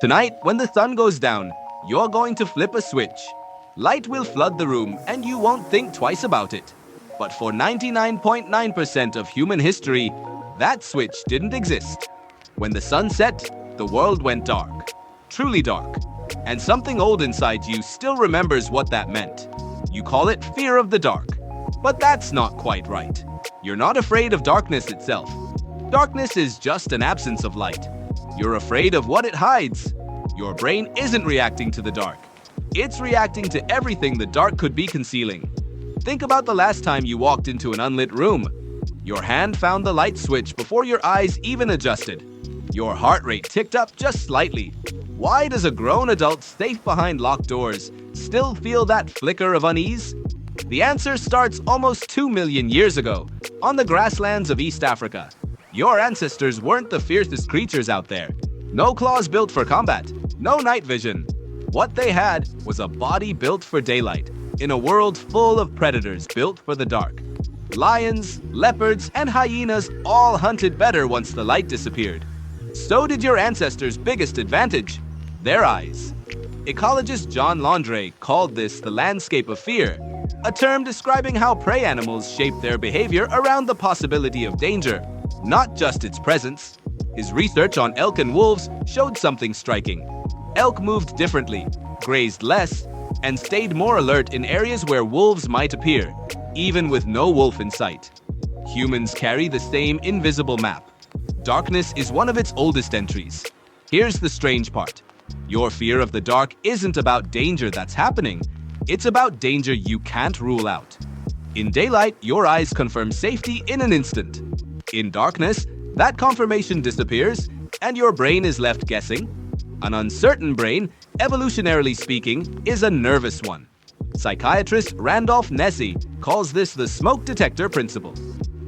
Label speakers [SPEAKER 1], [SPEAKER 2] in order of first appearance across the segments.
[SPEAKER 1] Tonight, when the sun goes down, you're going to flip a switch. Light will flood the room and you won't think twice about it. But for 99.9% of human history, that switch didn't exist. When the sun set, the world went dark. Truly dark. And something old inside you still remembers what that meant. You call it fear of the dark. But that's not quite right. You're not afraid of darkness itself. Darkness is just an absence of light. You're afraid of what it hides. Your brain isn't reacting to the dark. It's reacting to everything the dark could be concealing. Think about the last time you walked into an unlit room. Your hand found the light switch before your eyes even adjusted. Your heart rate ticked up just slightly. Why does a grown adult safe behind locked doors still feel that flicker of unease? The answer starts almost 2 million years ago, on the grasslands of East Africa. Your ancestors weren't the fiercest creatures out there. No claws built for combat, no night vision. What they had was a body built for daylight, in a world full of predators built for the dark. Lions, leopards, and hyenas all hunted better once the light disappeared. So did your ancestors' biggest advantage, their eyes. Ecologist John Landry called this the landscape of fear, a term describing how prey animals shape their behavior around the possibility of danger, not just its presence. His research on elk and wolves showed something striking. Elk moved differently, grazed less, and stayed more alert in areas where wolves might appear, even with no wolf in sight. Humans carry the same invisible map. Darkness is one of its oldest entries. Here's the strange part. Your fear of the dark isn't about danger that's happening. It's about danger you can't rule out. In daylight, your eyes confirm safety in an instant. In darkness, that confirmation disappears, and your brain is left guessing. An uncertain brain, evolutionarily speaking, is a nervous one. Psychiatrist Randolph Nesse calls this the smoke detector principle.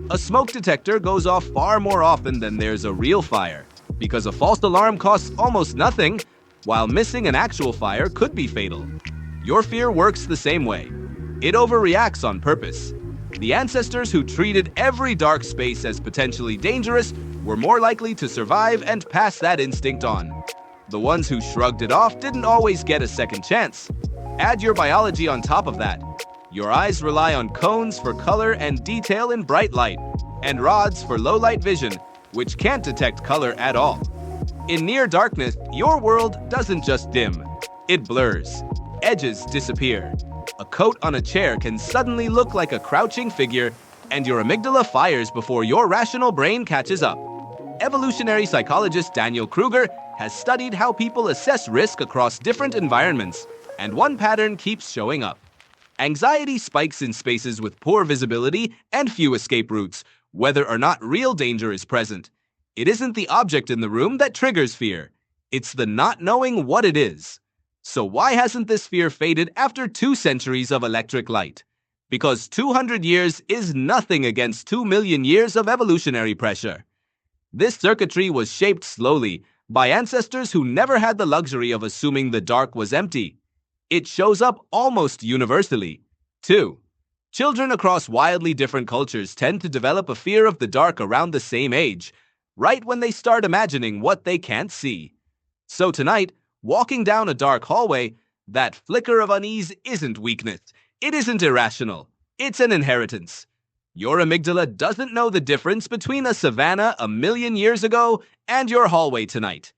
[SPEAKER 1] A smoke detector goes off far more often than there's a real fire, because a false alarm costs almost nothing, while missing an actual fire could be fatal. Your fear works the same way. It overreacts on purpose. The ancestors who treated every dark space as potentially dangerous were more likely to survive and pass that instinct on. The ones who shrugged it off didn't always get a second chance. Add your biology on top of that. Your eyes rely on cones for color and detail in bright light, and rods for low light vision, which can't detect color at all. In near darkness, your world doesn't just dim, it blurs. Edges disappear. A coat on a chair can suddenly look like a crouching figure, and your amygdala fires before your rational brain catches up. Evolutionary psychologist Daniel Kruger has studied how people assess risk across different environments, and one pattern keeps showing up. Anxiety spikes in spaces with poor visibility and few escape routes, whether or not real danger is present. It isn't the object in the room that triggers fear. It's the not knowing what it is. So why hasn't this fear faded after 2 centuries of electric light? Because 200 years is nothing against 2 million years of evolutionary pressure. This circuitry was shaped slowly by ancestors who never had the luxury of assuming the dark was empty. It shows up almost universally. 2. Children across wildly different cultures tend to develop a fear of the dark around the same age, right when they start imagining what they can't see. So tonight, walking down a dark hallway, that flicker of unease isn't weakness. It isn't irrational. It's an inheritance. Your amygdala doesn't know the difference between a savanna a million years ago and your hallway tonight.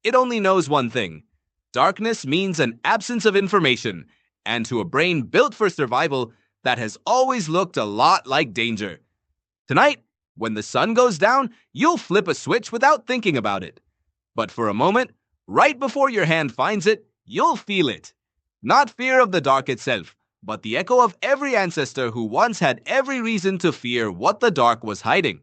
[SPEAKER 1] It only knows one thing. Darkness means an absence of information, and to a brain built for survival, that has always looked a lot like danger. Tonight, when the sun goes down, you'll flip a switch without thinking about it. But for a moment, right before your hand finds it, you'll feel it. Not fear of the dark itself, but the echo of every ancestor who once had every reason to fear what the dark was hiding.